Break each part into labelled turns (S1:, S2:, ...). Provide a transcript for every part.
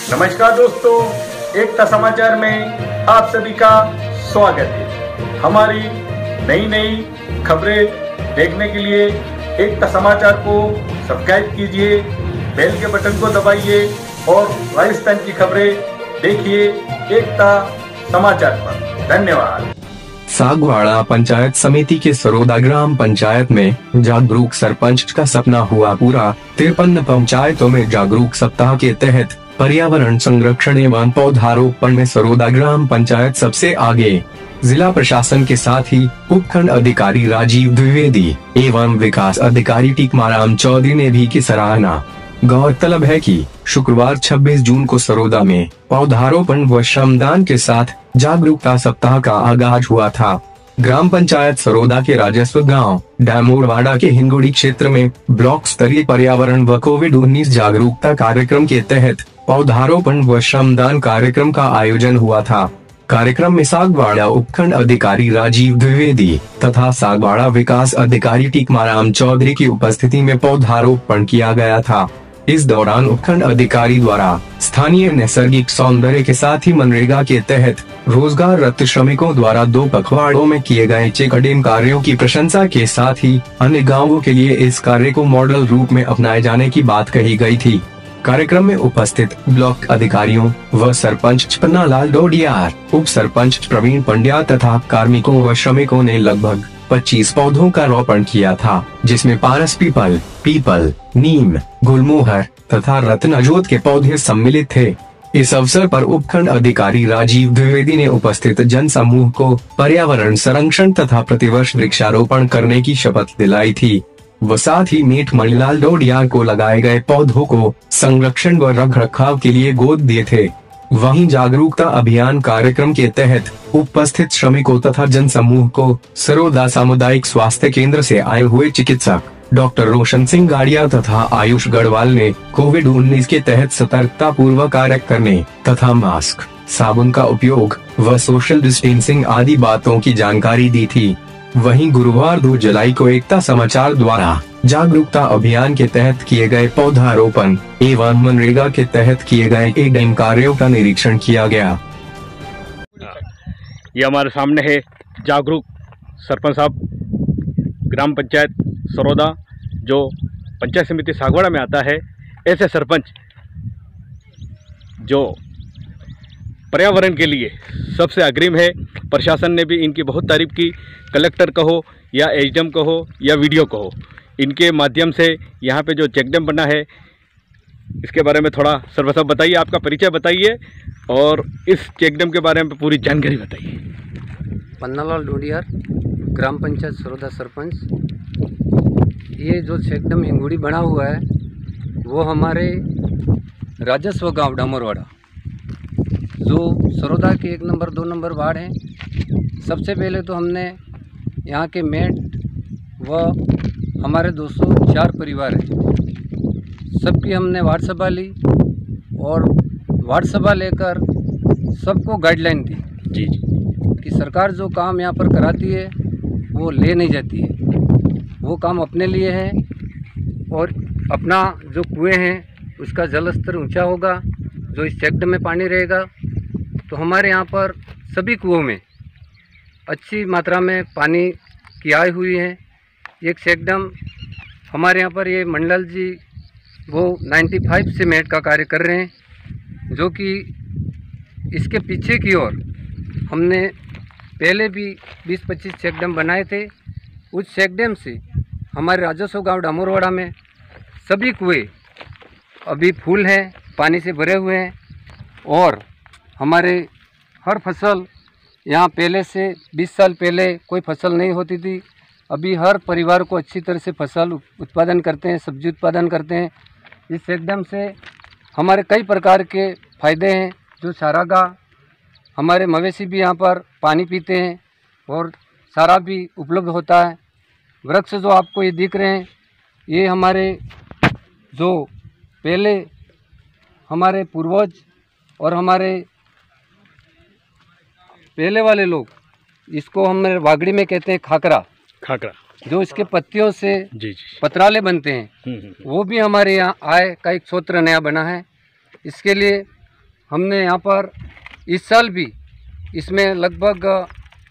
S1: नमस्कार दोस्तों, एकता समाचार में आप सभी का स्वागत है। हमारी नई नई खबरें देखने के लिए एकता समाचार को सब्सक्राइब कीजिए, बेल के बटन को दबाइए और राजस्थान की खबरें देखिए एकता समाचार पर। धन्यवाद।
S2: सागवाड़ा पंचायत समिति के सरोदा ग्राम पंचायत में जागरूक सरपंच का सपना हुआ पूरा। 53 पंचायतों में जागरूक सप्ताह के तहत पर्यावरण संरक्षण एवं पौधारोपण में सरोदा ग्राम पंचायत सबसे आगे। जिला प्रशासन के साथ ही उपखंड अधिकारी राजीव द्विवेदी एवं विकास अधिकारी टीकमाराम चौधरी ने भी की सराहना। गौरतलब है कि शुक्रवार 26 जून को सरोदा में पौधारोपण व श्रमदान के साथ जागरूकता सप्ताह का आगाज हुआ था। ग्राम पंचायत सरोदा के राजस्व गांव डामोरवाड़ा के हिंगोड़ी क्षेत्र में ब्लॉक स्तरीय पर्यावरण व कोविड-19 जागरूकता कार्यक्रम के तहत पौधारोपण व श्रमदान कार्यक्रम का आयोजन हुआ था। कार्यक्रम में सागवाड़ा उपखंड अधिकारी राजीव द्विवेदी तथा सागवाड़ा विकास अधिकारी टीकमाराम चौधरी की उपस्थिति में पौधारोपण किया गया था। इस दौरान उपखंड अधिकारी द्वारा स्थानीय नैसर्गिक सौंदर्य के साथ ही मनरेगा के तहत रोजगाररत श्रमिकों द्वारा 2 पखवाड़ों में किए गए चेकडेम कार्यों की प्रशंसा के साथ ही अन्य गांवों के लिए इस कार्य को मॉडल रूप में अपनाए जाने की बात कही गई थी। कार्यक्रम में उपस्थित ब्लॉक अधिकारियों व सरपंच पन्नालाल डोडियार, उप सरपंच प्रवीण पंड्या तथा कार्मिकों व श्रमिकों ने लगभग 25 पौधों का रोपण किया था, जिसमें पारस पीपल, नीम, गुलमोहर तथा रत्न अजोत के पौधे सम्मिलित थे। इस अवसर पर उपखंड अधिकारी राजीव द्विवेदी ने उपस्थित जन समूह को पर्यावरण संरक्षण तथा प्रतिवर्ष वृक्षारोपण करने की शपथ दिलाई थी व साथ ही मीठ मणिलाल डोडियार को लगाए गए पौधों को संरक्षण व रखरखाव के लिए गोद दिए थे। वहीं जागरूकता अभियान कार्यक्रम के तहत उपस्थित श्रमिकों तथा जन समूह को सरोदा सामुदायिक स्वास्थ्य केंद्र से आए हुए चिकित्सक डॉक्टर रोशन सिंह गाड़िया तथा आयुष गढ़वाल ने कोविड-19 के तहत सतर्कता पूर्वक कार्य करने तथा मास्क, साबुन का उपयोग व सोशल डिस्टेंसिंग आदि बातों की जानकारी दी थी। वहीं गुरुवार 2 जुलाई को एकता समाचार द्वारा जागरूकता अभियान के तहत किए गए पौधारोपण एवं मनरेगा के तहत किए गए चेकडेम कार्यों का निरीक्षण किया गया।
S3: ये हमारे सामने है जागरूक सरपंच साहब, ग्राम पंचायत सरोदा, जो पंचायत समिति सागवाड़ा में आता है। ऐसे सरपंच जो पर्यावरण के लिए सबसे अग्रिम है। प्रशासन ने भी इनकी बहुत तारीफ की। कलेक्टर कहो या एसडीएम कहो या वीडियो कहो, इनके माध्यम से यहाँ पे जो चेकडेम बना है इसके बारे में थोड़ा सर्वप्रथम बताइए, आपका परिचय बताइए और इस चेकडेम के बारे में पूरी जानकारी बताइए।
S4: पन्नालाल डोडियार, ग्राम पंचायत सरोदा सरपंच। ये जो चेकडेम हिंगोड़ी बना हुआ है वो हमारे राजस्व गांव डामोरवाड़ा, जो सरोदा के 1 नंबर 2 नंबर वार्ड हैं। सबसे पहले तो हमने यहाँ के मेट व हमारे 204 परिवार हैं, सबकी हमने वार्ड सभा ली और वार्ड सभा लेकर सबको गाइडलाइन दी
S3: जी
S4: कि सरकार जो काम यहाँ पर कराती है वो ले नहीं जाती है, वो काम अपने लिए है और अपना जो कुएं हैं उसका जल स्तर ऊँचा होगा, जो इस चेकडेम में पानी रहेगा तो हमारे यहाँ पर सभी कुओं में अच्छी मात्रा में पानी की आय हुई है। एक चेकडेम हमारे यहाँ पर ये मंडल जी वो 95 सीमेंट का कार्य कर रहे हैं, जो कि इसके पीछे की ओर हमने पहले भी 20-25 चेकडेम बनाए थे। उस चेकडेम से हमारे राजस्व गांव डामोरवाड़ा में सभी कुएं अभी फुल हैं, पानी से भरे हुए हैं और हमारे हर फसल यहाँ पहले से 20 साल पहले कोई फसल नहीं होती थी, अभी हर परिवार को अच्छी तरह से फसल उत्पादन करते हैं, सब्जी उत्पादन करते हैं। इस चेकडेम से हमारे कई प्रकार के फ़ायदे हैं, जो चारागाह, हमारे मवेशी भी यहाँ पर पानी पीते हैं और चारा भी उपलब्ध होता है। वृक्ष जो आपको ये दिख रहे हैं, ये हमारे जो पहले हमारे पूर्वज और हमारे पहले वाले लोग, इसको हम वागड़ी में कहते हैं खाकरा, जो इसके पत्तियों से पतराले बनते हैं, वो भी हमारे यहाँ आय का एक सूत्र नया बना है। इसके लिए हमने यहाँ पर इस साल भी इसमें लगभग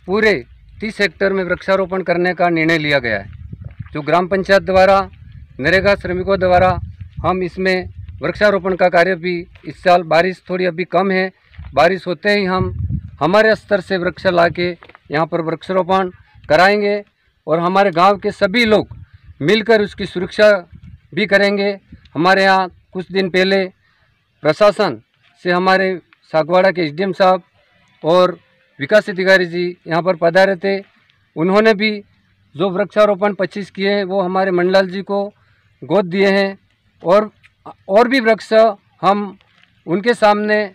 S4: पूरे 30 हेक्टेयर में वृक्षारोपण करने का निर्णय लिया गया है। जो ग्राम पंचायत द्वारा, नरेगा श्रमिकों द्वारा हम इसमें वृक्षारोपण का कार्य भी इस साल, बारिश थोड़ी अभी कम है, बारिश होते ही हम हमारे स्तर से वृक्ष ला के यहाँ पर वृक्षारोपण कराएंगे और हमारे गांव के सभी लोग मिलकर उसकी सुरक्षा भी करेंगे। हमारे यहाँ कुछ दिन पहले प्रशासन से हमारे सागवाड़ा के एसडीएम साहब और विकास अधिकारी जी यहाँ पर पधारे थे। उन्होंने भी जो वृक्षारोपण 25 किए हैं वो हमारे मंडलाल जी को गोद दिए हैं और भी वृक्ष हम उनके सामने,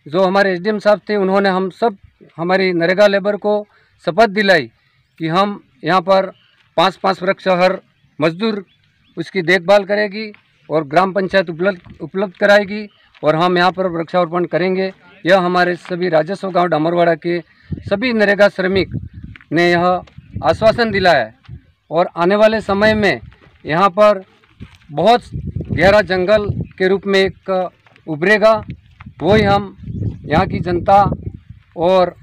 S4: जो हमारे एसडीएम साहब थे, उन्होंने हम सब हमारी नरेगा लेबर को शपथ दिलाई कि हम यहाँ पर 5-5 वृक्ष हर मजदूर उसकी देखभाल करेगी और ग्राम पंचायत उपलब्ध कराएगी और हम यहाँ पर वृक्षारोपण करेंगे। यह हमारे सभी राजस्व गांव डामरवाड़ा के सभी नरेगा श्रमिक ने यह आश्वासन दिलाया है और आने वाले समय में यहाँ पर बहुत गहरा जंगल के रूप में एक उभरेगा। वही हम यहाँ की जनता और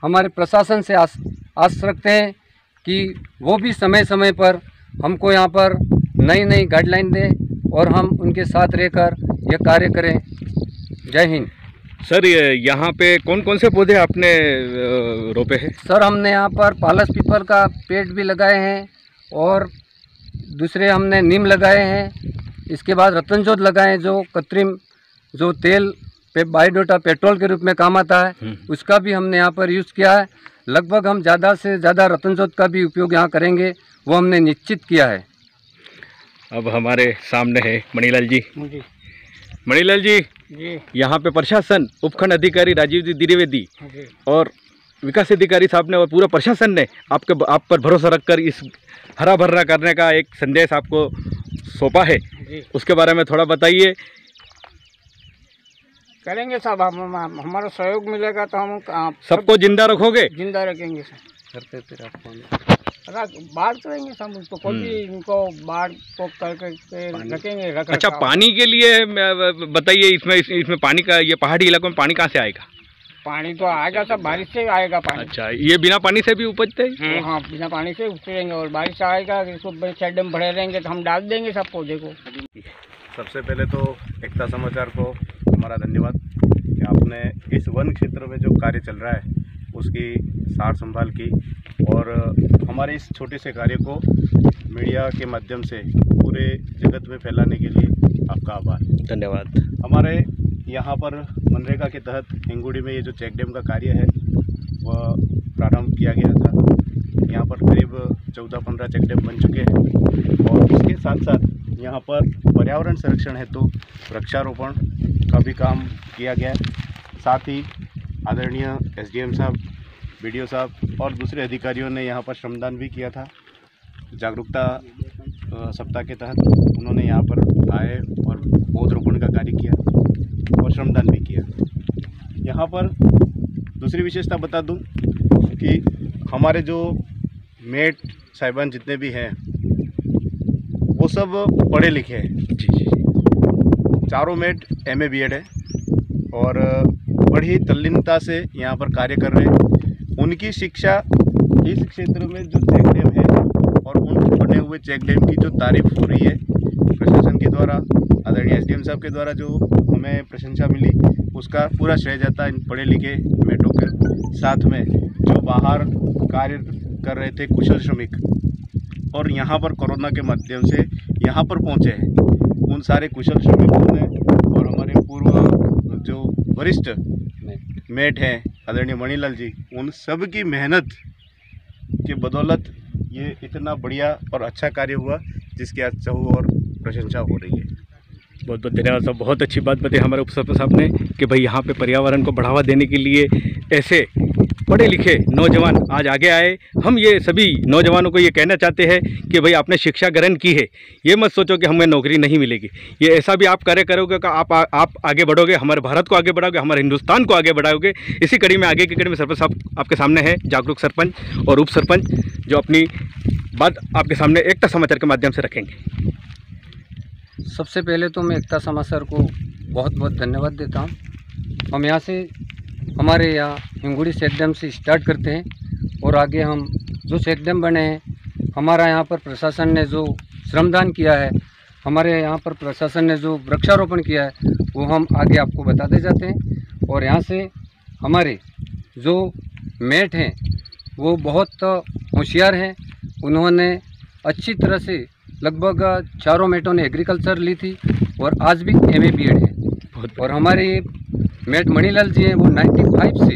S4: हमारे प्रशासन से आस रखते हैं कि वो भी समय समय पर हमको यहाँ पर नई गाइडलाइन दें और हम उनके साथ रहकर यह कार्य करें। जय हिंद।
S3: सर, यहाँ पे कौन कौन से पौधे आपने रोपे हैं?
S4: सर, हमने यहाँ पर पालस पीपल का पेड़ भी लगाए हैं और दूसरे हमने नीम लगाए हैं। इसके बाद रतनजोत लगाए हैं, जो कृत्रिम जो तेल पे बायोडोटा पेट्रोल के रूप में काम आता है, उसका भी हमने यहाँ पर यूज़ किया है। लगभग हम ज़्यादा से ज़्यादा रतनजोत का भी उपयोग यहाँ करेंगे, वो हमने निश्चित किया है।
S3: अब हमारे सामने है मणिलाल जी। मणिलाल जी, यहाँ पे प्रशासन, उपखंड अधिकारी राजीव जी द्विवेदी और विकास अधिकारी साहब ने और पूरा प्रशासन ने आप पर भरोसा रखकर इस हरा भरा करने का एक संदेश आपको सौंपा है, उसके बारे में थोड़ा बताइए।
S5: करेंगे साहब, हमारा सहयोग मिलेगा तो हम
S3: सबको जिंदा रखोगे?
S5: जिंदा रखेंगे सर। बाढ़ करेंगे सब, उसको कोई भी इनको बाढ़ को करके रखेंगे।
S3: अच्छा, पानी के लिए बताइए, इसमें पानी का, ये पहाड़ी इलाकों में पानी कहाँ से आएगा?
S5: पानी तो आएगा सब, बारिश से आएगा पानी।
S3: अच्छा, ये बिना पानी से भी उपजते हैं?
S5: हाँ, बिना पानी से उपजेंगे और बारिश से आएगा, इसको चेक डैम भरे रहेंगे तो हम डाल देंगे सब पौधे को।
S6: सबसे पहले तो एकता समाचार को हमारा धन्यवाद कि आपने इस वन क्षेत्र में जो कार्य चल रहा है उसकी सार संभाल की और हमारे इस छोटे से कार्य को मीडिया के माध्यम से पूरे जगत में फैलाने के लिए आपका आभार।
S3: धन्यवाद।
S6: हमारे यहाँ पर मनरेगा के तहत हिंगुड़ी में ये जो चेक डैम का कार्य है वह प्रारंभ किया गया था। यहाँ पर करीब 14-15 चेक डैम बन चुके हैं और इसके साथ साथ यहाँ पर पर्यावरण संरक्षण हेतु वृक्षारोपण का भी काम किया गया है। साथ ही आदरणीय एसडीएम साहब, बीडीओ साहब और दूसरे अधिकारियों ने यहाँ पर श्रमदान भी किया था। जागरूकता सप्ताह के तहत उन्होंने यहाँ पर आए और पौधरोपण का कार्य किया और श्रमदान भी किया। यहाँ पर दूसरी विशेषता बता दूं कि हमारे जो मेट साहिबान जितने भी हैं वो सब पढ़े लिखे हैं। चारों मेट MA BEd है और बड़ी तल्लीनता से यहाँ पर कार्य कर रहे हैं। उनकी शिक्षा इस क्षेत्र में जो चेक डैम है और उन बने हुए चेक डैम की जो तारीफ हो रही है प्रशासन के द्वारा, आदरणीय एसडीएम साहब के द्वारा जो हमें प्रशंसा मिली, उसका पूरा श्रेय जाता है इन पढ़े लिखे मेटों के साथ में जो बाहर कार्य कर रहे थे कुशल श्रमिक और यहाँ पर कोरोना के माध्यम से यहाँ पर पहुँचे हैं। उन सारे कुशल श्रमिकों ने और हमारे पूर्व जो वरिष्ठ मेट हैं आदरणीय मणिलाल जी, उन सब की मेहनत के बदौलत ये इतना बढ़िया और अच्छा कार्य हुआ जिसकी आज चाहूँ और प्रशंसा हो रही है।
S3: बहुत बहुत धन्यवाद साहब। बहुत अच्छी बात बताई हमारे उपसरपंच साहब ने कि भाई यहाँ पे पर्यावरण को बढ़ावा देने के लिए ऐसे पढ़े लिखे नौजवान आज आगे आए। हम ये सभी नौजवानों को ये कहना चाहते हैं कि भाई आपने शिक्षा ग्रहण की है, ये मत सोचो कि हमें नौकरी नहीं मिलेगी। ये ऐसा भी आप कार्य करोगे कि आप आगे बढ़ोगे, हमारे भारत को आगे बढ़ाओगे, हमारे हिंदुस्तान को आगे बढ़ाओगे। इसी कड़ी में आगे की कड़ी में सरपंच साहब आपके सामने है, जागरूक सरपंच और उप सरपंच, जो अपनी बात आपके सामने एकता समाचार के माध्यम से रखेंगे।
S4: सबसे पहले तो मैं एकता समाचार को बहुत बहुत धन्यवाद देता हूँ हम यहाँ से हमारे यहाँ हिंगुड़ी चेक डैम से स्टार्ट करते हैं और आगे हम जो चेक डैम बने हैं, हमारा यहाँ पर प्रशासन ने जो श्रमदान किया है, हमारे यहाँ पर प्रशासन ने जो वृक्षारोपण किया है, वो हम आगे आपको बताते जाते हैं। और यहाँ से हमारे जो मेट हैं वो बहुत होशियार हैं, उन्होंने अच्छी तरह से लगभग चारों मेटों ने एग्रीकल्चर ली थी और आज भी MA BEd है। और हमारे मेट मणिलाल जी हैं, वो 95 से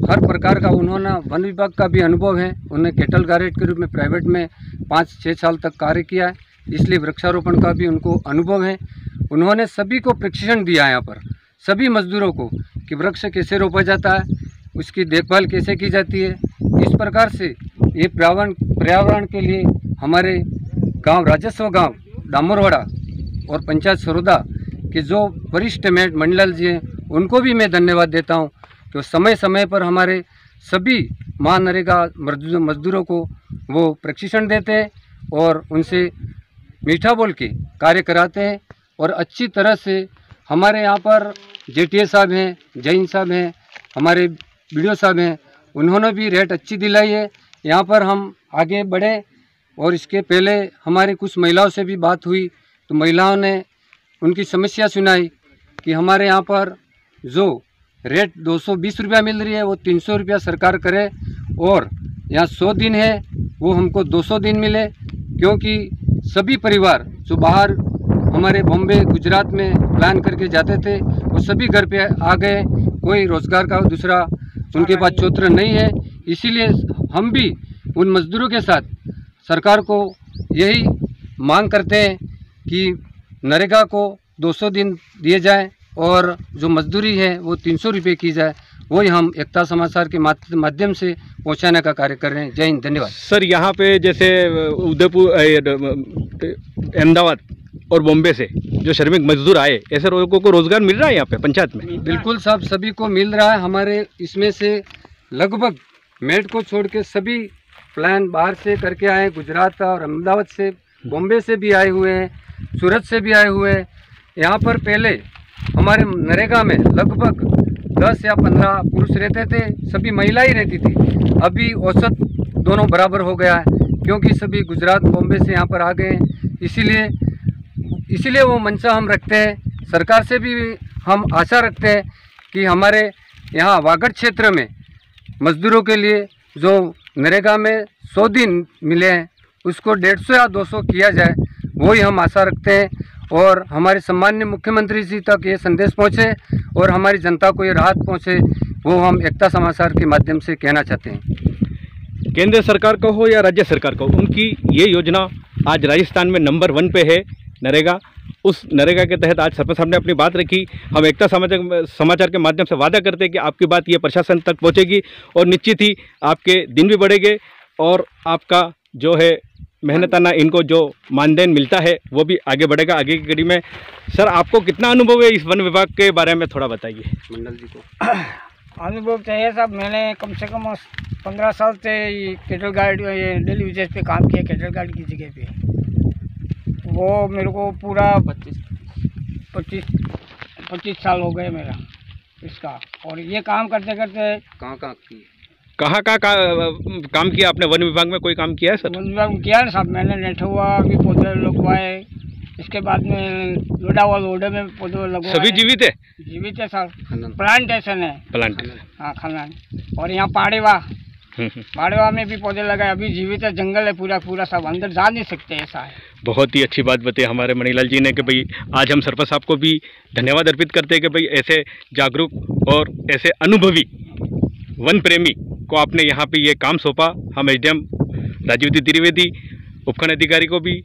S4: हर प्रकार का उन्होंने वन विभाग का भी अनुभव है। उन्होंने कैटल गार्ड के रूप में प्राइवेट में 5-6 साल तक कार्य किया है, इसलिए वृक्षारोपण का भी उनको अनुभव है। उन्होंने सभी को प्रशिक्षण दिया है यहाँ पर सभी मजदूरों को कि वृक्ष कैसे रोपा जाता है, उसकी देखभाल कैसे की जाती है। इस प्रकार से ये पर्यावरण के लिए हमारे गांव राजस्व गांव डामोरवाड़ा और पंचायत सरोदा के जो वरिष्ठ मेट मणिलाल जी हैं, उनको भी मैं धन्यवाद देता हूं कि समय समय पर हमारे सभी महानरेगा मजदूरों को वो प्रशिक्षण देते हैं और उनसे मीठा बोल के कार्य कराते हैं। और अच्छी तरह से हमारे यहाँ पर JTA साहब हैं, जैन साहब हैं, हमारे BDO साहब हैं, उन्होंने भी रेट अच्छी दिलाई है। यहाँ पर हम आगे बढ़े और इसके पहले हमारे कुछ महिलाओं से भी बात हुई तो महिलाओं ने उनकी समस्या सुनाई कि हमारे यहाँ पर जो रेट 220 रुपया मिल रही है वो 300 रुपया सरकार करे और यहाँ 100 दिन है वो हमको 200 दिन मिले, क्योंकि सभी परिवार जो बाहर हमारे बॉम्बे गुजरात में प्लान करके जाते थे वो सभी घर पे आ गए, कोई रोज़गार का दूसरा उनके पास चौत्र नहीं है। इसीलिए हम भी उन मजदूरों के साथ सरकार को यही मांग करते हैं कि नरेगा को 200 दिन दिए जाए और जो मजदूरी है वो 300 रुपये की जाए। वही हम एकता समाचार के माध्यम से पहुंचाने का कार्य कर रहे हैं। जय हिंद, धन्यवाद।
S3: सर, यहाँ पे जैसे उदयपुर, अहमदाबाद और बॉम्बे से जो श्रमिक मजदूर आए, ऐसे लोगों को रोजगार मिल रहा है यहाँ पे पंचायत में?
S4: बिल्कुल साहब, सभी को मिल रहा है। हमारे इसमें से लगभग मेट को छोड़ के सभी प्लान बाहर से करके आए, गुजरात और अहमदाबाद से, बॉम्बे से भी आए हुए हैं, सूरत से भी आए हुए हैं। यहाँ पर पहले हमारे नरेगा में लगभग 10 या 15 पुरुष रहते थे, सभी महिला ही रहती थी। अभी औसत दोनों बराबर हो गया है, क्योंकि सभी गुजरात बॉम्बे से यहाँ पर आ गए हैं। इसीलिए वो मंशा हम रखते हैं। सरकार से भी हम आशा रखते हैं कि हमारे यहाँ वागड़ क्षेत्र में मजदूरों के लिए जो नरेगा में 100 दिन मिले हैं उसको 150 या 200 किया जाए, वही हम आशा रखते हैं। और हमारे सम्माननीय मुख्यमंत्री जी तक ये संदेश पहुँचे और हमारी जनता को ये राहत पहुँचे, वो हम एकता समाचार के माध्यम से कहना चाहते हैं।
S3: केंद्र सरकार का हो या राज्य सरकार का हो, उनकी ये योजना आज राजस्थान में नंबर 1 पे है नरेगा। उस नरेगा के तहत आज सरपंच साहब ने अपनी बात रखी। हम एकता समाचार के माध्यम से वादा करते हैं कि आपकी बात ये प्रशासन तक पहुंचेगी और निश्चित ही आपके दिन भी बढ़ेंगे और आपका जो है मेहनताना इनको जो मानदेन मिलता है वो भी आगे बढ़ेगा आगे की कड़ी में। सर, आपको कितना अनुभव है इस वन विभाग के बारे में थोड़ा बताइए।
S4: मंडल जी को
S5: अनुभव चाहिए साहब, मैंने कम से कम 15 साल से कैटल गार्ड डेली यूजेस पे काम किया, कैटल गार्ड की जगह पे। वो मेरे को पूरा 25 साल हो गए मेरा इसका। और ये काम करते करते
S3: कहाँ काम किया आपने? वन विभाग में कोई काम किया है सर?
S5: वन विभाग में किया है साहब, मैंने नेठुआ भी पौधे लगवाए, इसके बाद में लोडे में पौधे लगवाए।
S3: सभी जीवित है?
S5: जीवित है सर, प्लांटेशन है।
S3: प्लांटेशन,
S5: हाँ, खानदान। और यहाँ पाड़ेवा में भी पौधे लगाए, अभी जीवित है। जंगल है पूरा सब, अंदर जा नहीं सकते, ऐसा है।
S3: बहुत ही अच्छी बात बताई हमारे मणिलाल जी ने कि भाई आज हम सरपंच साहब को भी धन्यवाद अर्पित करते हैं कि भाई ऐसे जागरूक और ऐसे अनुभवी वन प्रेमी को आपने यहाँ पे ये काम सौंपा। हम SDM राजीव त्रिवेदी उपखंड अधिकारी को भी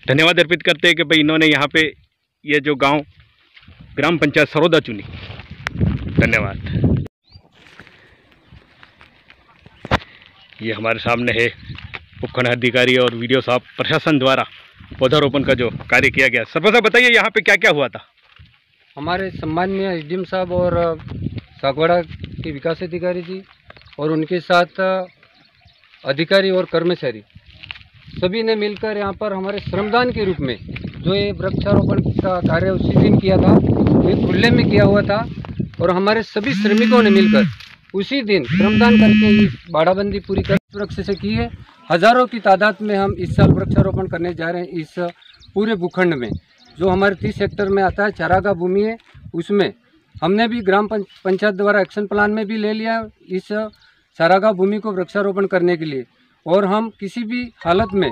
S3: धन्यवाद अर्पित करते हैं कि भाई इन्होंने यहाँ पे ये जो गांव ग्राम पंचायत सरोदा चुनी। धन्यवाद। ये हमारे सामने है उपखंड अधिकारी और VDO साहब प्रशासन द्वारा पौधारोपण का जो कार्य किया गया। सरपंच साहब बताइए यहाँ पे क्या क्या हुआ था?
S4: हमारे सम्माननीय SDM साहब और सागवाड़ा के विकास अधिकारी जी और उनके साथ अधिकारी और कर्मचारी सभी ने मिलकर यहाँ पर हमारे श्रमदान के रूप में जो ये वृक्षारोपण का कार्य उसी दिन किया था, ये खुले में किया हुआ था। और हमारे सभी श्रमिकों ने मिलकर उसी दिन श्रमदान करके ये बाड़ाबंदी पूरी कर वृक्ष से की है। हजारों की तादाद में हम इस साल वृक्षारोपण करने जा रहे हैं। इस पूरे भूखंड में जो हमारे 30 हेक्टेयर में आता है चारागाह भूमि है, उसमें हमने भी ग्राम पंचायत द्वारा एक्शन प्लान में भी ले लिया इस चारागाह भूमि को वृक्षारोपण करने के लिए। और हम किसी भी हालत में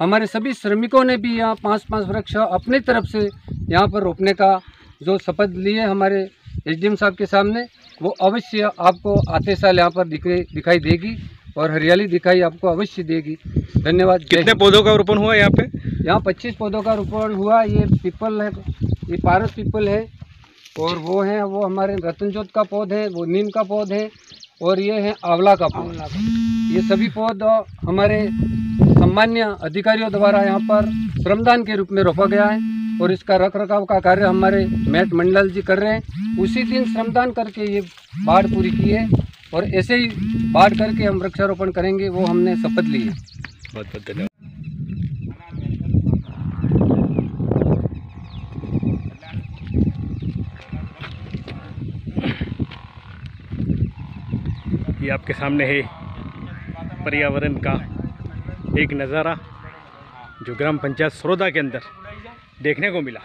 S4: हमारे सभी श्रमिकों ने भी यहाँ 5-5 वृक्ष अपनी तरफ से यहाँ पर रोपने का जो शपथ लिए हमारे एसडीएम साहब के सामने, वो अवश्य आपको आते साल यहाँ पर दिखाई देगी और हरियाली दिखाई आपको अवश्य देगी। धन्यवाद।
S3: कितने पौधों का रोपण हुआ यहाँ पे?
S4: यहाँ 25 पौधों का रोपण हुआ। ये पीपल है, ये पारस पीपल है, और वो है वो हमारे रतनजोत का पौध है, वो नीम का पौध है, और ये है आंवला का पौध। ये सभी पौध हमारे सम्मान्य अधिकारियों द्वारा यहाँ पर श्रमदान के रूप में रोपा गया है और इसका रख रखाव का कार्य हमारे मैट मंडल जी कर रहे हैं। उसी दिन श्रमदान करके ये बाढ़ पूरी की है और ऐसे ही बाढ़ करके हम वृक्षारोपण करेंगे, वो हमने शपथ ली है।
S3: बहुत बहुत धन्यवाद। ये आपके सामने है पर्यावरण का एक नज़ारा जो ग्राम पंचायत सरोदा के अंदर देखने को मिला,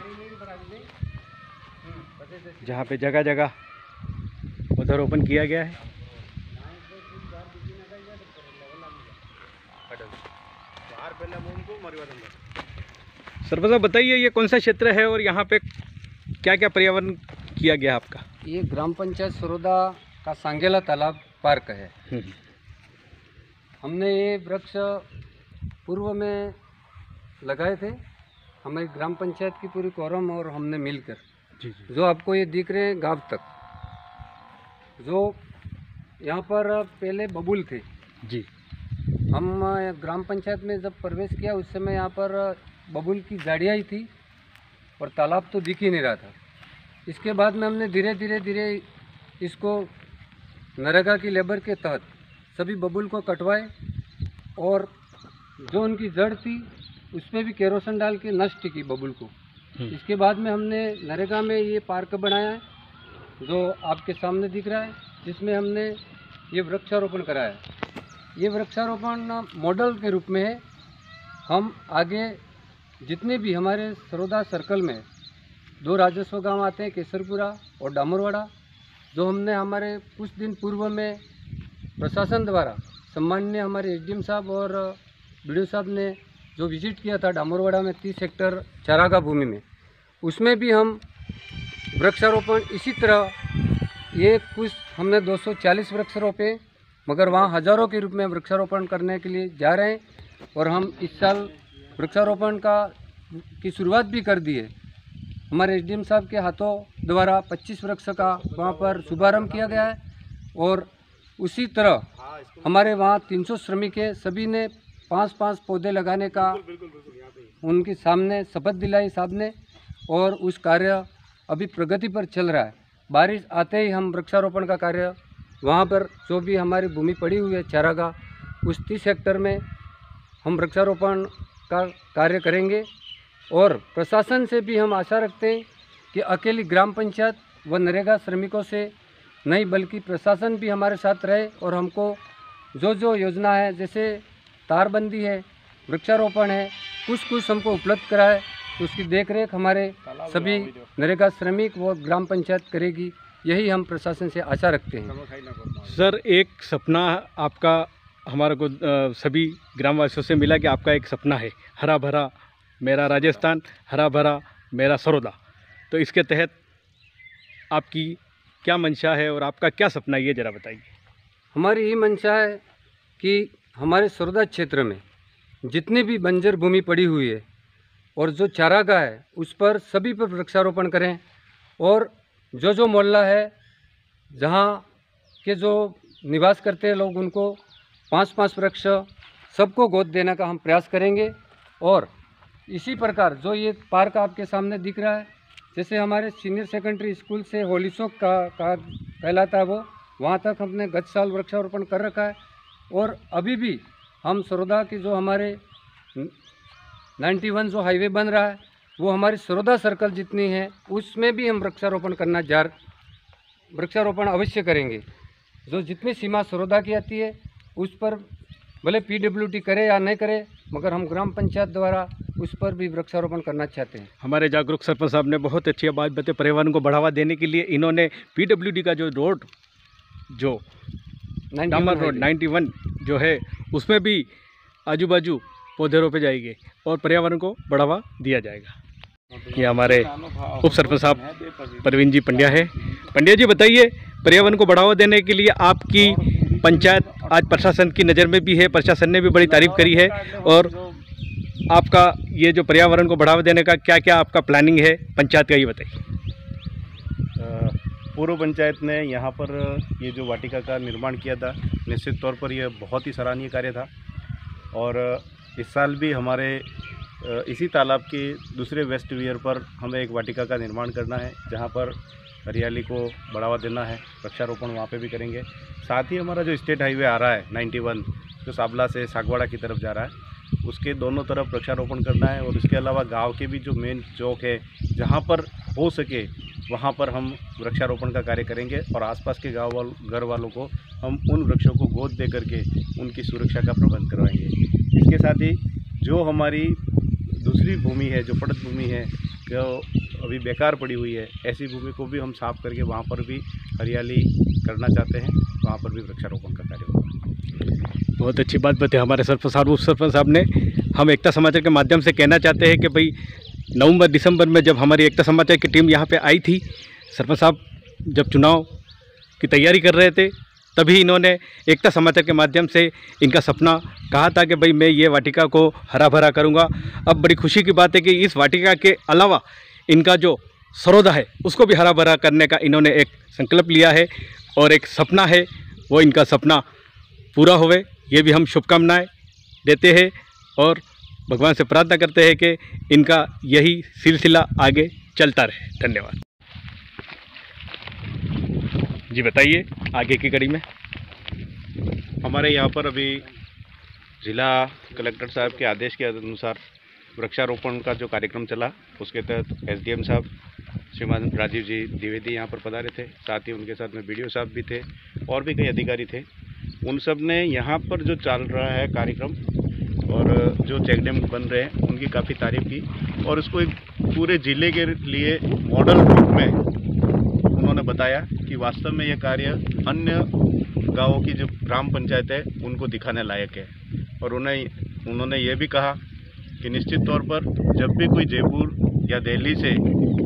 S3: जहाँ पे जगह जगह पौधारोपण किया गया है। सरपंच बताइए ये कौन सा क्षेत्र है और यहाँ पे क्या क्या पर्यावरण किया गया आपका?
S4: ये ग्राम पंचायत सरोदा का सांगेला तालाब पार्क है। हमने ये वृक्ष पूर्व में लगाए थे, हमारी ग्राम पंचायत की पूरी कोरम और हमने मिलकर। जो आपको ये दिख रहे हैं गांव तक, जो यहाँ पर पहले बबूल थे जी। हम ग्राम पंचायत में जब प्रवेश किया उस समय यहाँ पर बबूल की झाड़ियाँ ही थी और तालाब तो दिख ही नहीं रहा था। इसके बाद में हमने धीरे धीरे इसको नरेगा की लेबर के तहत सभी बबूल को कटवाए और जो उनकी जड़ थी उस पर भी केरोसिन डाल के नष्ट की बबूल को। इसके बाद में हमने नरेगा में ये पार्क बनाया है जो आपके सामने दिख रहा है, जिसमें हमने ये वृक्षारोपण कराया। ये वृक्षारोपण मॉडल के रूप में है। हम आगे जितने भी हमारे सरोदा सर्कल में 2 राजस्व गांव आते हैं, केसरपुरा और डामोरवाड़ा, जो हमने हमारे कुछ दिन पूर्व में प्रशासन द्वारा सम्मान्य हमारे एसडीएम साहब और बीडीओ साहब ने जो विजिट किया था डामोरवाड़ा में 30 हेक्टेयर चारागाह भूमि में, उसमें भी हम वृक्षारोपण इसी तरह ये कुछ हमने 240 वृक्ष रोपे, मगर वहाँ हज़ारों के रूप में वृक्षारोपण करने के लिए जा रहे हैं। और हम इस साल वृक्षारोपण की शुरुआत भी कर दी है। हमारे एसडीएम साहब के हाथों द्वारा 25 वृक्ष का वहाँ पर शुभारंभ किया गया है और उसी तरह हमारे वहाँ 300 श्रमिक है, सभी ने 5-5 पौधे लगाने का उनके सामने शपथ दिलाई साहब ने, और उस कार्य अभी प्रगति पर चल रहा है। बारिश आते ही हम वृक्षारोपण का कार्य वहाँ पर जो भी हमारी भूमि पड़ी हुई है चारागाह, उस 30 हेक्टेयर में हम वृक्षारोपण का कार्य करेंगे। और प्रशासन से भी हम आशा रखते हैं कि अकेली ग्राम पंचायत व नरेगा श्रमिकों से नहीं, बल्कि प्रशासन भी हमारे साथ रहे और हमको जो योजना है, जैसे तारबंदी है, वृक्षारोपण है, कुछ हमको उपलब्ध कराए, उसकी देखरेख हमारे सभी नरेगा श्रमिक व ग्राम पंचायत करेगी। यही हम प्रशासन से आशा रखते हैं।
S3: सर, एक सपना आपका हमारे को सभी ग्रामवासियों से मिला कि आपका एक सपना है हरा भरा मेरा राजस्थान, हरा भरा मेरा सरोदा। तो इसके तहत आपकी क्या मंशा है और आपका क्या सपना है, ये ज़रा बताइए।
S4: हमारी ये मंशा है कि हमारे सरोदा क्षेत्र में जितनी भी बंजर भूमि पड़ी हुई है और जो चारागाह है उस पर सभी पर वृक्षारोपण करें, और जो मोहल्ला है जहाँ के जो निवास करते हैं लोग, उनको 5-5 वृक्ष सबको गोद देने का हम प्रयास करेंगे। और इसी प्रकार जो ये पार्क आपके सामने दिख रहा है, जैसे हमारे सीनियर सेकेंडरी स्कूल से होलीसोक का कहलाता है, वो वहाँ तक हमने गत साल वृक्षारोपण कर रखा है। और अभी भी हम सरोदा की जो हमारे 91 जो हाईवे बन रहा है, वो हमारी सरोदा सर्कल जितनी है उसमें भी हम वृक्षारोपण करना वृक्षारोपण अवश्य करेंगे। जो जितनी सीमा सरोदा की आती है उस पर भले PWD करे या नहीं करे, मगर हम ग्राम पंचायत द्वारा उस पर भी वृक्षारोपण करना चाहते हैं।
S3: हमारे जागरूक सरपंच साहब ने बहुत अच्छी बात बताई। पर्यावरण को बढ़ावा देने के लिए इन्होंने PWD का जो रोड, जो डामर रोड 91 जो है, उसमें भी आजू बाजू पौधे रोपे जाएंगे और पर्यावरण को बढ़ावा दिया जाएगा। ये हमारे उप सरपंच साहब प्रवीण जी पंड्या है। पंड्या जी बताइए, पर्यावरण को बढ़ावा देने के लिए आपकी पंचायत आज प्रशासन की नज़र में भी है, प्रशासन ने भी बड़ी तारीफ करी है, और आपका ये जो पर्यावरण को बढ़ावा देने का क्या क्या आपका प्लानिंग है पंचायत का, ये बताइए।
S6: पूर्व पंचायत ने यहाँ पर ये जो वाटिका का निर्माण किया था, निश्चित तौर पर यह बहुत ही सराहनीय कार्य था। और इस साल भी हमारे इसी तालाब के दूसरे वेस्ट वियर पर हमें एक वाटिका का निर्माण करना है, जहाँ पर हरियाली को बढ़ावा देना है। वृक्षारोपण वहाँ पे भी करेंगे। साथ ही हमारा जो स्टेट हाईवे आ रहा है 91, जो साबला से सागवाड़ा की तरफ जा रहा है, उसके दोनों तरफ वृक्षारोपण करना है। और इसके अलावा गांव के भी जो मेन चौक है, जहाँ पर हो सके वहाँ पर हम वृक्षारोपण का कार्य करेंगे, और आसपास के घर वालों को हम उन वृक्षों को गोद दे करके उनकी सुरक्षा का प्रबंध करवाएंगे। इसके साथ ही जो हमारी दूसरी भूमि है, जो पड़त भूमि है, जो अभी बेकार पड़ी हुई है, ऐसी भूमि को भी हम साफ करके वहाँ पर भी हरियाली करना चाहते हैं। वहाँ पर भी वृक्षारोपण का कार्य होगा।
S3: बहुत अच्छी बात बताई हमारे सरपंच साहब, उप सरपंच साहब ने। हम एकता समाचार के माध्यम से कहना चाहते हैं कि भाई नवंबर दिसंबर में जब हमारी एकता समाचार की टीम यहाँ पे आई थी, सरपंच साहब जब चुनाव की तैयारी कर रहे थे, तभी इन्होंने एकता समाचार के माध्यम से इनका सपना कहा था कि भाई मैं ये वाटिका को हरा भरा करूँगा। अब बड़ी खुशी की बात है कि इस वाटिका के अलावा इनका जो सरोदा है उसको भी हरा भरा करने का इन्होंने एक संकल्प लिया है, और एक सपना है, वो इनका सपना पूरा होवे, ये भी हम शुभकामनाएं देते हैं और भगवान से प्रार्थना करते हैं कि इनका यही सिलसिला आगे चलता रहे। धन्यवाद जी। बताइए आगे की कड़ी में।
S6: हमारे यहाँ पर अभी जिला कलेक्टर साहब के आदेश के अनुसार वृक्षारोपण का जो कार्यक्रम चला, उसके तहत SDM साहब श्रीमान राजीव जी द्विवेदी यहाँ पर पधारे थे। साथ ही उनके साथ में BDO साहब भी थे और भी कई अधिकारी थे। उन सब ने यहाँ पर जो चल रहा है कार्यक्रम और जो चेक डैम बन रहे हैं, उनकी काफ़ी तारीफ की, और उसको एक पूरे ज़िले के लिए मॉडल रूप में उन्होंने बताया कि वास्तव में ये कार्य अन्य गाँवों की जो ग्राम पंचायत है उनको दिखाने लायक है। और उन्होंने ये भी कहा कि निश्चित तौर पर जब भी कोई जयपुर या दिल्ली से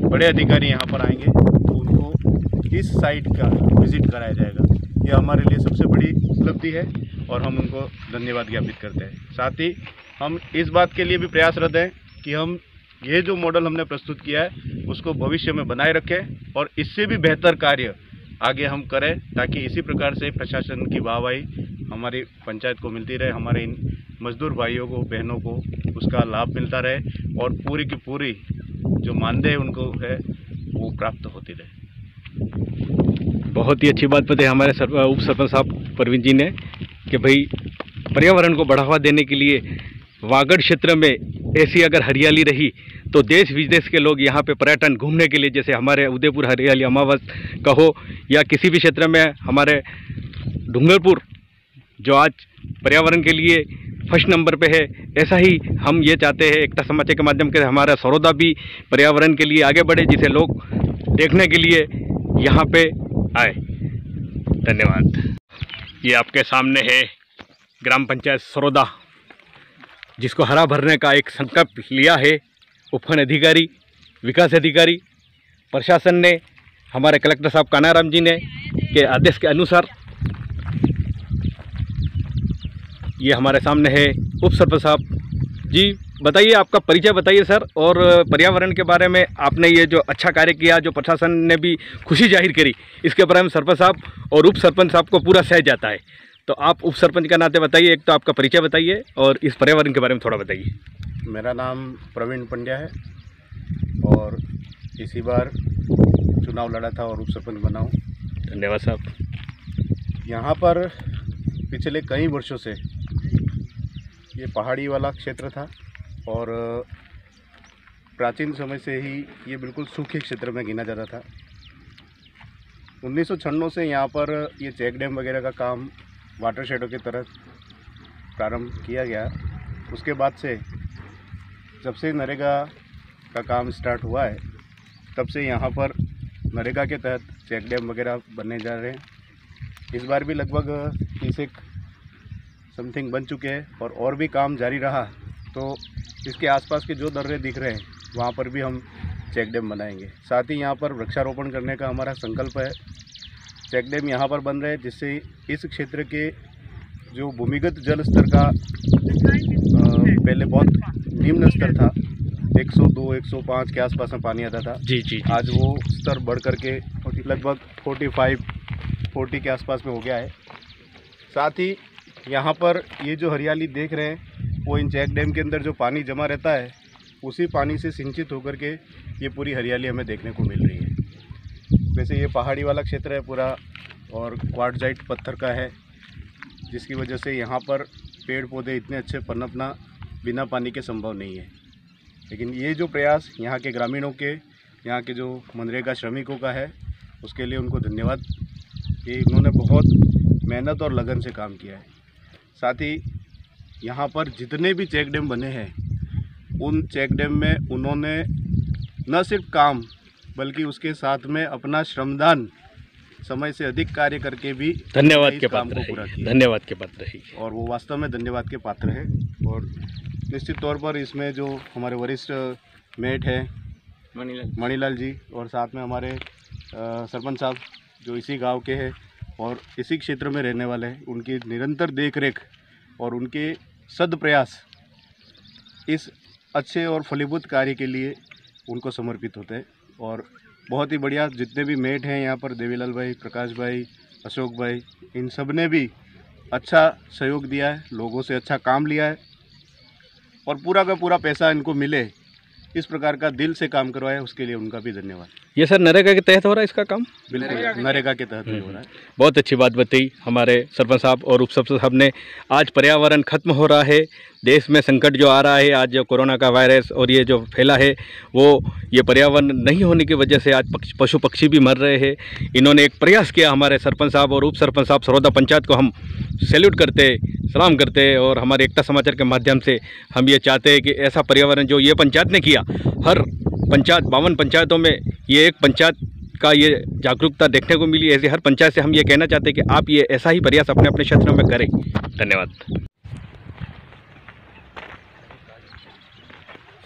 S6: बड़े अधिकारी यहाँ पर आएंगे तो उनको इस साइट का विज़िट कराया जाएगा। यह हमारे लिए सबसे बड़ी उपलब्धि है और हम उनको धन्यवाद ज्ञापित करते हैं। साथ ही हम इस बात के लिए भी प्रयासरत हैं कि हम ये जो मॉडल हमने प्रस्तुत किया है उसको भविष्य में बनाए रखें और इससे भी बेहतर कार्य आगे हम करें, ताकि इसी प्रकार से प्रशासन की वाहवाही हमारी पंचायत को मिलती रहे, हमारे इन मजदूर भाइयों को बहनों को उसका लाभ मिलता रहे और पूरी की पूरी जो मानदेय उनको है वो प्राप्त होती रहे।
S3: बहुत ही अच्छी बात बताई हमारे उप सरपंच साहब प्रवीण जी ने कि भाई पर्यावरण को बढ़ावा देने के लिए वागड़ क्षेत्र में ऐसी अगर हरियाली रही तो देश विदेश के लोग यहाँ पे पर्यटन घूमने के लिए, जैसे हमारे उदयपुर हरियाली अमावस कहो या किसी भी क्षेत्र में हमारे डूंगरपुर जो आज पर्यावरण के लिए फर्स्ट नंबर पे है, ऐसा ही हम ये चाहते हैं एकता समाचार के माध्यम से हमारा सरोदा भी पर्यावरण के लिए आगे बढ़े, जिसे लोग देखने के लिए यहाँ पे आए। धन्यवाद। ये आपके सामने है ग्राम पंचायत सरोदा, जिसको हरा भरने का एक संकल्प लिया है उपखंड अधिकारी, विकास अधिकारी, प्रशासन ने, हमारे कलेक्टर साहब कानाराम जी ने के आदेश के अनुसार। ये हमारे सामने है उप सरपंच साहब जी। बताइए, आपका परिचय बताइए सर, और पर्यावरण के बारे में आपने ये जो अच्छा कार्य किया, जो प्रशासन ने भी खुशी जाहिर करी, इसके बारे में सरपंच साहब और उप सरपंच साहब को पूरा सह जाता है। तो आप उप सरपंच का नाते बताइए, एक तो आपका परिचय बताइए और इस पर्यावरण के बारे में थोड़ा बताइए।
S6: मेरा नाम प्रवीण पंड्या है और इसी बार चुनाव लड़ा था और उप सरपंच बना हूँ।
S3: धन्यवाद साहब।
S6: यहाँ पर पिछले कई वर्षों से ये पहाड़ी वाला क्षेत्र था और प्राचीन समय से ही ये बिल्कुल सूखे क्षेत्र में गिना जाता था। 1996 से यहाँ पर ये चेक डैम वगैरह का काम वाटर शेडों के तहत प्रारंभ किया गया। उसके बाद से जब से नरेगा का काम स्टार्ट हुआ है तब से यहाँ पर नरेगा के तहत चेक डैम वगैरह बनने जा रहे हैं। इस बार भी लगभग 30 समथिंग बन चुके हैं और भी काम जारी रहा तो इसके आसपास के जो दर्रे दिख रहे हैं वहाँ पर भी हम चेक डैम बनाएंगे। साथ ही यहाँ पर वृक्षारोपण करने का हमारा संकल्प है। चेक डैम यहाँ पर बन रहे हैं जिससे इस क्षेत्र के जो भूमिगत जल स्तर का पहले बहुत निम्न स्तर था, 102 105 के आसपास में पानी आता था
S3: जी।
S6: आज वो स्तर बढ़ करके लगभग 40 के आसपास में हो गया है। साथ ही यहाँ पर ये जो हरियाली देख रहे हैं वो इन चेक डैम के अंदर जो पानी जमा रहता है उसी पानी से सिंचित होकर के ये पूरी हरियाली हमें देखने को मिल रही है। वैसे ये पहाड़ी वाला क्षेत्र है पूरा और क्वार्टजाइट पत्थर का है, जिसकी वजह से यहाँ पर पेड़ पौधे इतने अच्छे पनपना बिना पानी के संभव नहीं है। लेकिन ये जो प्रयास यहाँ के ग्रामीणों के, यहाँ के जो मनरेगा श्रमिकों का है, उसके लिए उनको धन्यवाद कि इन्होंने बहुत मेहनत और लगन से काम किया है। साथ ही यहाँ पर जितने भी चेक डैम बने हैं उन चेक डैम में उन्होंने न सिर्फ काम बल्कि उसके साथ में अपना श्रमदान समय से अधिक कार्य करके भी
S3: धन्यवाद के पात्र है, धन्यवाद के पात्र है
S6: और वो वास्तव में धन्यवाद के पात्र है। और निश्चित तौर पर इसमें जो हमारे वरिष्ठ मेट हैं मणिलाल जी और साथ में हमारे सरपंच साहब जो इसी गांव के हैं और इसी क्षेत्र में रहने वाले हैं, उनकी निरंतर देखरेख और उनके सदप्रयास इस अच्छे और फलीभूत कार्य के लिए उनको समर्पित होते हैं। और बहुत ही बढ़िया जितने भी मेट हैं यहाँ पर, देवीलाल भाई, प्रकाश भाई, अशोक भाई, इन सब ने भी अच्छा सहयोग दिया है, लोगों से अच्छा काम लिया है और पूरा का पूरा पैसा इनको मिले इस प्रकार का दिल से काम करवाया, उसके लिए उनका भी धन्यवाद।
S3: ये सर नरेगा के तहत हो रहा है इसका काम?
S6: बिल्कुल नरेगा के तहत ही हो रहा है।
S3: बहुत अच्छी बात बताई हमारे सरपंच साहब और उप सरपंच साहब ने। आज पर्यावरण खत्म हो रहा है, देश में संकट जो आ रहा है, आज जो कोरोना का वायरस और ये जो फैला है वो ये पर्यावरण नहीं होने की वजह से आज पशु पक्षी भी मर रहे हैं। इन्होंने एक प्रयास किया, हमारे सरपंच साहब और उप सरपंच साहब सरोदा पंचायत को हम सैल्यूट करते, सलाम करते और हमारे एकता समाचार के माध्यम से हम ये चाहते हैं कि ऐसा पर्यावरण जो ये पंचायत ने किया, हर पंचायत 52 पंचायतों में ये एक पंचायत का ये जागरूकता देखने को मिली। ऐसे हर पंचायत से हम ये कहना चाहते हैं कि आप ये ऐसा ही प्रयास अपने अपने क्षेत्रों में करें। धन्यवाद।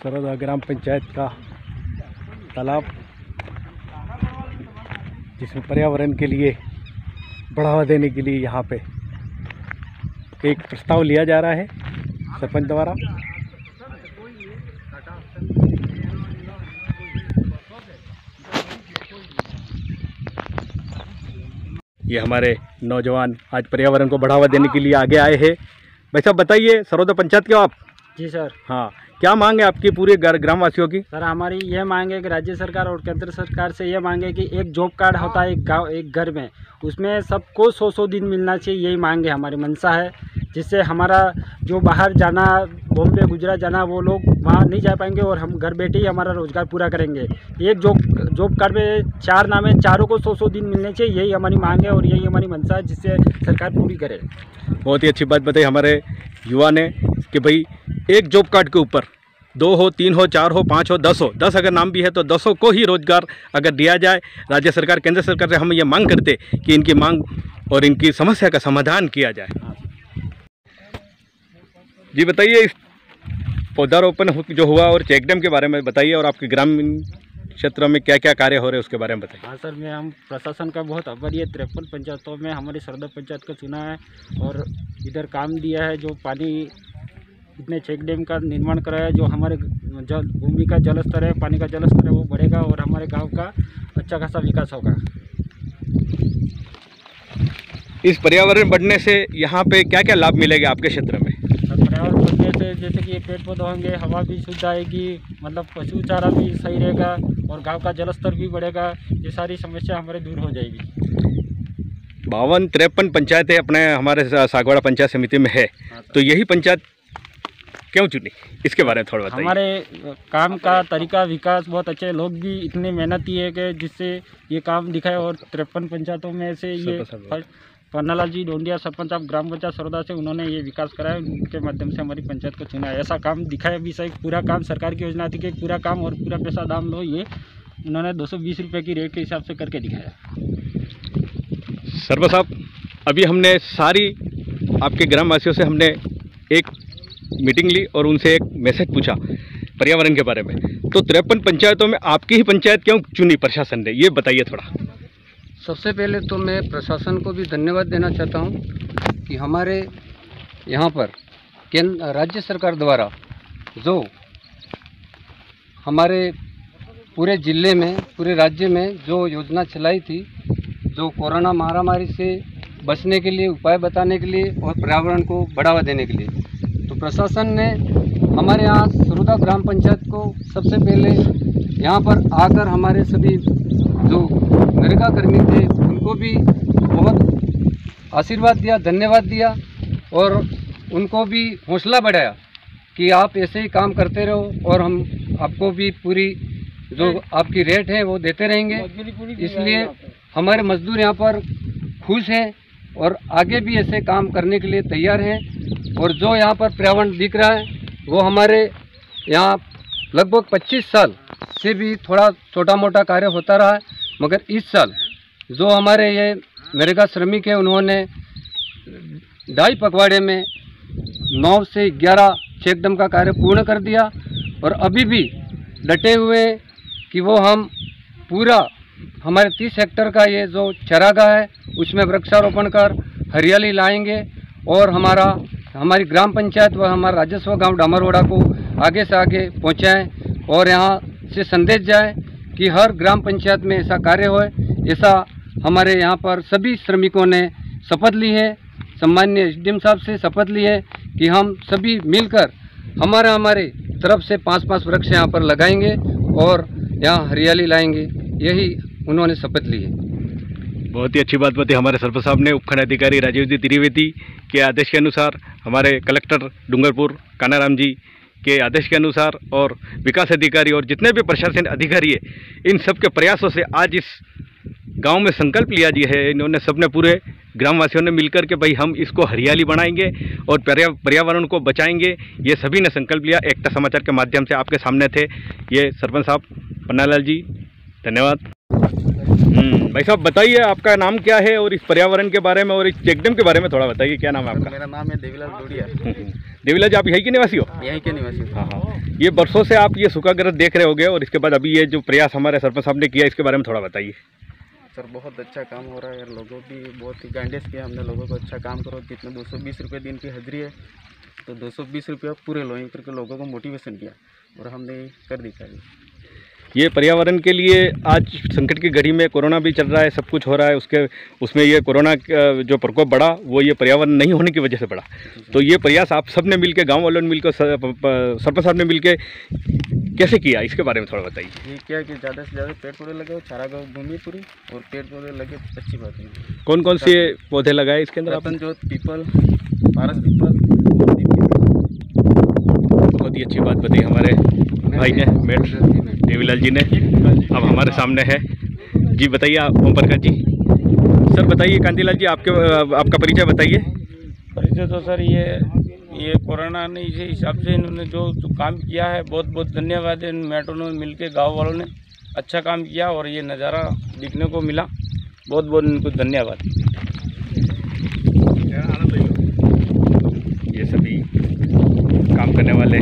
S3: सरोदा ग्राम पंचायत का तालाब जिसमें पर्यावरण के लिए बढ़ावा देने के लिए यहाँ पे एक प्रस्ताव लिया जा रहा है सरपंच द्वारा। ये हमारे नौजवान आज पर्यावरण को बढ़ावा देने के लिए आगे आए हैं। भाई साहब बताइए, सरोदा पंचायत के हो आप?
S7: जी सर।
S3: हाँ, क्या मांग है आपकी पूरे ग्रामवासियों की?
S7: सर हमारी ये मांग है कि राज्य सरकार और केंद्र सरकार से ये मांग है कि एक जॉब कार्ड होता है एक गाँव एक घर में, उसमें सबको 100 दिन मिलना चाहिए। यही मांग है, हमारी मंशा है, जिससे हमारा जो बाहर जाना, बॉम्बे गुजरात जाना, वो लोग वहाँ नहीं जा पाएंगे और हम घर बैठे ही हमारा रोज़गार पूरा करेंगे। एक जॉब कार्ड में 4 नाम है, चारों को 100 दिन मिलने चाहिए। यही हमारी मांग है और यही हमारी मंशा है, जिससे सरकार पूरी करे।
S3: बहुत ही अच्छी बात बताई हमारे युवा ने कि भाई एक जॉब कार्ड के ऊपर 2 हो, 3 हो, 4 हो, 5 हो, 10 हो, 10 अगर नाम भी है तो 10 को ही रोजगार अगर दिया जाए। राज्य सरकार केंद्र सरकार से हम ये मांग करते कि इनकी मांग और इनकी समस्या का समाधान किया जाए। जी बताइए, इस पौधारोपण जो हुआ और चेक डैम के बारे में बताइए और आपके ग्रामीण क्षेत्र में क्या क्या कार्य हो रहे हैं उसके बारे में बताइए।
S7: हाँ सर, मैं हम प्रशासन का बहुत आभारी है। 53 पंचायतों में हमारी सरोदा पंचायत को चुना है और इधर काम दिया है, जो पानी इतने चेक डैम का निर्माण कराया है, जो हमारे भूमि का जल स्तर है, पानी का जल स्तर है, वो बढ़ेगा और हमारे गांव का अच्छा खासा विकास होगा।
S3: इस पर्यावरण बढ़ने से यहाँ पे क्या क्या लाभ मिलेगा आपके क्षेत्र में?
S7: पर्यावरण बढ़ने से जैसे कि पेड़ पौधे होंगे, हवा भी शुद्ध आएगी, मतलब पशु चारा भी सही रहेगा और गांव का जल स्तर भी बढ़ेगा। ये सारी समस्या हमारे दूर हो जाएगी। 52-53 पंचायतें अपने हमारे सागवाड़ा पंचायत समिति में है, तो यही पंचायत
S3: क्यों चुनी, इसके बारे में थोड़ा बताइए।
S7: हमारे काम का तरीका, विकास बहुत अच्छे, लोग भी इतने मेहनती है कि जिससे ये काम दिखाए। और 53 पंचायतों में से ये पन्नालाल जी डोंडिया सरपंच ऑफ ग्राम पंचायत सरोदा से उन्होंने ये विकास कराया, उनके माध्यम से हमारी पंचायत को चुना है। ऐसा काम दिखाया भी सही, पूरा काम सरकार की योजना थी कि पूरा काम और पूरा पैसा दाम लो, ये उन्होंने 220 रुपये की रेट के हिसाब से करके दिखाया।
S3: सरपंच साहब, अभी हमने सारी आपके ग्रामवासियों से हमने एक मीटिंग ली और उनसे एक मैसेज पूछा पर्यावरण के बारे में। तो 53 पंचायतों में आपकी ही पंचायत क्यों चुनी प्रशासन ने, ये बताइए थोड़ा।
S4: सबसे पहले तो मैं प्रशासन को भी धन्यवाद देना चाहता हूं कि हमारे यहाँ पर राज्य सरकार द्वारा जो हमारे पूरे ज़िले में, पूरे राज्य में जो योजना चलाई थी, जो कोरोना महामारी से बचने के लिए उपाय बताने के लिए और पर्यावरण को बढ़ावा देने के लिए, तो प्रशासन ने हमारे यहाँ सरोदा ग्राम पंचायत को सबसे पहले यहाँ पर आकर हमारे सभी जो नरेगा कर्मी थे उनको भी बहुत आशीर्वाद दिया, धन्यवाद दिया और उनको भी हौसला बढ़ाया कि आप ऐसे ही काम करते रहो और हम आपको भी पूरी जो आपकी रेट है वो देते रहेंगे। इसलिए हमारे मजदूर यहाँ पर खुश हैं और आगे भी ऐसे काम करने के लिए तैयार हैं। और जो यहाँ पर पर्यावरण दिख रहा है वो हमारे यहाँ लगभग 25 साल से भी थोड़ा छोटा मोटा कार्य होता रहा है, मगर इस साल जो हमारे ये नरेगा श्रमिक है उन्होंने 2.5 पखवाड़े में 9 से 11 चेकडैम का कार्य पूर्ण कर दिया और अभी भी डटे हुए कि वो हम पूरा हमारे 30 हेक्टेयर का ये जो चरागाह है उसमें वृक्षारोपण कर हरियाली लाएंगे और हमारी ग्राम पंचायत व हमारा राजस्व गांव डामरवाड़ा को आगे से आगे पहुंचाएं और यहाँ से संदेश जाए कि हर ग्राम पंचायत में ऐसा कार्य होए। ऐसा हमारे यहाँ पर सभी श्रमिकों ने शपथ ली है, सम्माननीय एसडीएम साहब से शपथ ली है कि हम सभी मिलकर हमारे तरफ से 5-5 वृक्ष यहाँ पर लगाएंगे और यहाँ हरियाली लाएंगे, यही उन्होंने शपथ ली है।
S3: बहुत ही अच्छी बात बताई हमारे सरपंच साहब ने। उपखंड अधिकारी राजीव जी त्रिवेदी के आदेश के अनुसार, हमारे कलेक्टर डूंगरपुर कानाराम जी के आदेश के अनुसार और विकास अधिकारी और जितने भी प्रशासन अधिकारी है, इन सब के प्रयासों से आज इस गांव में संकल्प लिया जी है। इन्होंने सबने पूरे ग्रामवासियों ने मिलकर के भाई हम इसको हरियाली बनाएंगे और पर्यावरण को बचाएंगे, ये सभी ने संकल्प लिया। एकता समाचार के माध्यम से आपके सामने थे ये सरपंच साहब पन्नालाल जी, धन्यवाद। भाई साहब बताइए आपका नाम क्या है और इस पर्यावरण के बारे में और इस चेकडैम के बारे में थोड़ा बताइए, क्या नाम है आपका?
S8: मेरा नाम है देवीलाल डोडिया।
S3: देवीलाल जी, आप यहीं के निवासी हो?
S8: यहीं के निवासी।
S3: हाँ। ये बरसों से आप ये सूखाग्रस्त देख रहे होंगे और इसके बाद अभी ये जो प्रयास हमारे सरपंच साहब ने किया इसके बारे में थोड़ा बताइए।
S8: सर बहुत अच्छा काम हो रहा है, लोगों की बहुत ही गाइडेंस किया हमने, लोगों को अच्छा काम करो। जितने 220 रुपये दिन की हाजिरी है तो 220 रुपया पूरे लो करके लोगों को मोटिवेशन किया और हमने कर दिखाया।
S3: ये पर्यावरण के लिए आज संकट की घड़ी में कोरोना भी चल रहा है, सब कुछ हो रहा है, उसमें ये कोरोना जो प्रकोप बढ़ा वो ये पर्यावरण नहीं होने की वजह से बढ़ा। तो ये प्रयास आप सब ने मिलकर, गांव वालों ने मिलकर, सरपंच साहब ने मिलकर कैसे किया, इसके बारे में थोड़ा बताइए।
S8: ये क्या कि ज़्यादा से ज़्यादा पेड़ पौधे लगे, चारागाह घूमी पूरी और पेड़ पौधे लगे, अच्छी बात है।
S3: कौन कौन से पौधे लगाए इसके अंदर?
S8: रतनजोत पीपल, पारस पीपल।
S3: बहुत ही अच्छी बात बताई हमारे भाई ने, देवीलाल जी ने। अब हमारे सामने है जी, बताइए ओम प्रकाश जी। सर बताइए, कांतिलाल जी आपका परिचय बताइए।
S9: परिचय तो सर ये कोरोना ने इस हिसाब से इन्होंने जो काम किया है, बहुत बहुत धन्यवाद है। इन मेट्रो में मिलके गांव वालों ने अच्छा काम किया और ये नज़ारा दिखने को मिला, बहुत बहुत इनको धन्यवाद।
S3: ये सभी काम करने वाले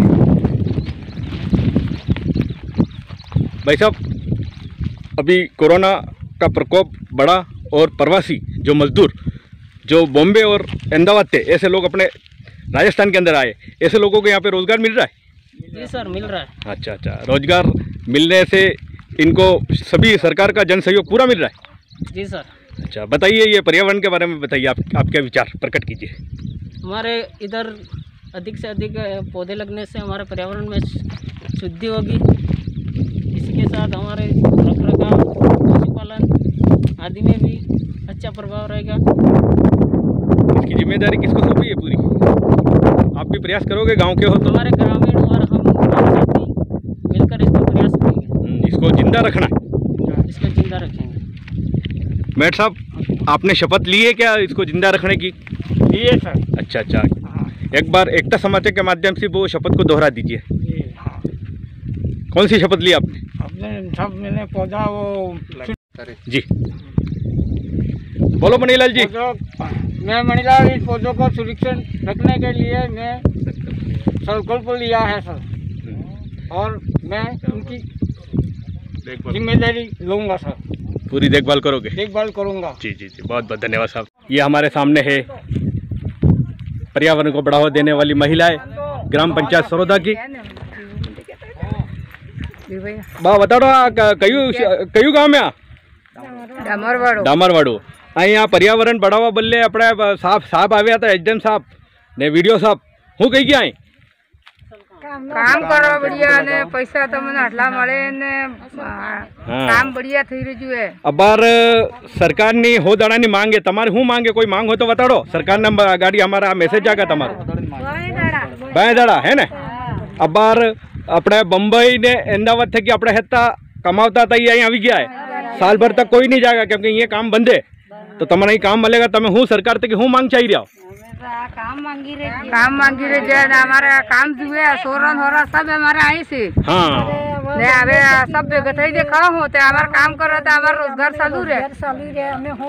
S3: भाई साहब, अभी कोरोना का प्रकोप बढ़ा और प्रवासी जो मजदूर जो बॉम्बे और अहमदाबाद थे, ऐसे लोग अपने राजस्थान के अंदर आए, ऐसे लोगों को यहाँ पे रोजगार मिल रहा है?
S5: जी सर, मिल रहा है।
S3: अच्छा, रोजगार मिलने से इनको सभी सरकार का जन सहयोग पूरा मिल रहा है?
S5: जी सर।
S3: अच्छा, बताइए ये पर्यावरण के बारे में बताइए, आपके विचार प्रकट कीजिए।
S5: हमारे इधर अधिक से अधिक पौधे लगने से हमारे पर्यावरण में शुद्धि होगी। इसी के साथ हमारे रखरखाव, पशुपालन आदि में भी अच्छा प्रभाव रहेगा।
S3: इसकी जिम्मेदारी किसको सौंपी है पूरी? आप भी प्रयास करोगे, गांव के हो तो?
S5: हमारे ग्रामीण और हम साथी मिलकर इसको प्रयास करेंगे,
S3: इसको जिंदा रखना है,
S5: इसको जिंदा रखेंगे।
S3: मेट साहब, आपने शपथ ली है क्या इसको जिंदा रखने की?
S9: लिए सर।
S3: अच्छा अच्छा, एक बार एकता समाचार के माध्यम से वो शपथ को दोहरा दीजिए। कौन सी शपथ ली आपने?
S9: अपने सब मैंने पौधा वो
S3: जी बोलो मणिलाल जी।
S9: मैं मणिलाल इस पौधों को सुरक्षित रखने के लिए मैं संकल्प लिया है सर, और मैं उनकी जिम्मेदारी लूँगा सर।
S3: पूरी देखभाल करोगे?
S9: देखभाल करूँगा।
S3: जी जी जी, बहुत बहुत धन्यवाद साहब। ये हमारे सामने है पर्यावरण को बढ़ावा देने वाली महिलाएं ग्राम पंचायत सरोदा की। बा बताओ कयु गाँव में? डामरवाड़ू। अँ पर्यावरण बढ़ावा बदले अपने साहब आव्या था, एचडीएम साहब ने वीडियो साहब, हूँ कही गया
S10: काम करो बढ़िया ने पैसा तमने आटला मळे ने काम बढ़िया થઈ રહ્યું है।
S3: अबार सरकार ની हो दाड़ा ની मांग है, તમારે શું मांगे? कोई मांग हो तो बताड़ो, सरकार ने गाड़ी हमारा मैसेज जागा तमारो बाय दाड़ा है ने। अबार अपने बम्बई ने अहमदाबाद थे कि अपने हेता कमावता था, ये आई गया है, साल भर तक कोई नहीं जाएगा क्योंकि ये काम बंद है, तो तमने काम मिलेगा। तमें हूँ सरकार तक हूँ मांग चाहिए रहा?
S10: काम मांगी रे जे हमारा काम जुए सोरन होरा सब हमारे आई से।
S3: हाँ
S10: ने अबे सब बेगथई देखा हो ते हमारा काम कर रहा था, हमारा रोजगार चालू रे।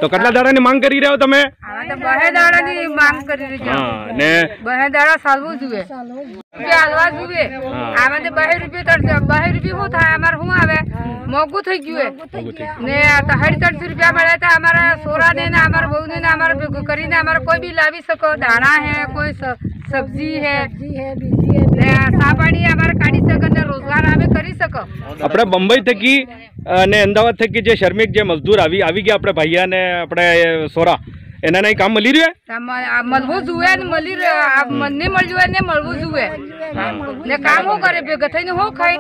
S3: तो कटला दाड़ा ने मांग करी रहे हो तमें?
S10: हमें तो बहे दाड़ा नी मांग करी रे।
S3: हां ने
S10: बहे दाड़ा चालू जुए के हलवा जुए हमें तो 22 रुपये तक 22 रुपये होता है हमारा हूँ आवे मोगू થઈ ગયું ને 350 रुपया મળે तो हमारा सोरा ने ना हमारा बहू ने ना हमारा बेगू करी ने हमारा कोई भी लावी सको, दाना है, कोई सब्जी है, सापाड़ी हमारा काढ़ी सको ने रोजगार हमें करी सको।
S3: अपने बम्बई थकी ने अहमदाबाद थकी जे श्रमिक जे मजदूर આવી ગયા આપણે ભાઈયા ને આપણે સોરા એના નહીં કામ મળી રહ્યું है?
S10: મળવું જોઈએ ને મળી મને મળ્યું હોય ને મળવું જોઈએ ને કામ હું કરે ભેગા થઈને હું ખાઈ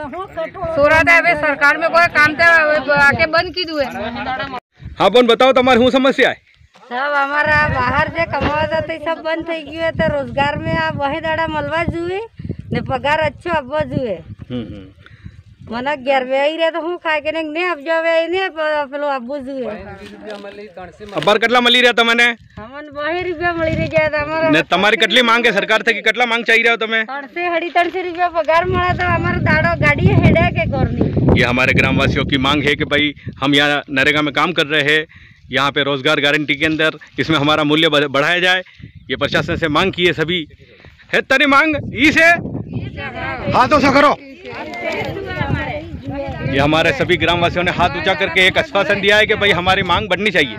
S10: સોરા દે હવે સરકાર में कोई काम तो आके बंद की दुए।
S3: हाँ बोन बताओ तुम्हारी हूँ समस्या है?
S10: सब हमारा बाहर जे कमावा जाते सब बंद થઈ ગયું है, तो रोजगार में आप वही दाड़ा मलवा जुए ने पगार अच्छो अब जुए मना 11 आई रे तो हूँ खाए के ने अब जावे ने पेलो अब्बू जुए।
S3: अबार कटला मली रहा तमने?
S10: हमन 22 रुपया मली रे जाय हमारा
S3: ने तुम्हारी कटली मांग है सरकार थे कि कटला मांग चाहिए रहो तुम्हें?
S10: 350 रुपया पगार મળે तो हमारा दाड़ो गाड़ी हेडे के करनी।
S3: ये हमारे ग्रामवासियों की मांग है कि भाई हम यहाँ नरेगा में काम कर रहे हैं, यहाँ पे रोजगार गारंटी के अंदर इसमें हमारा मूल्य बढ़ाया जाए, ये प्रशासन से मांग की है सभी है। तरी मांग इसे हाथों से करो। ये हमारे सभी ग्रामवासियों ने हाथ ऊंचा करके एक आश्वासन दिया है कि भाई हमारी मांग बढ़नी चाहिए।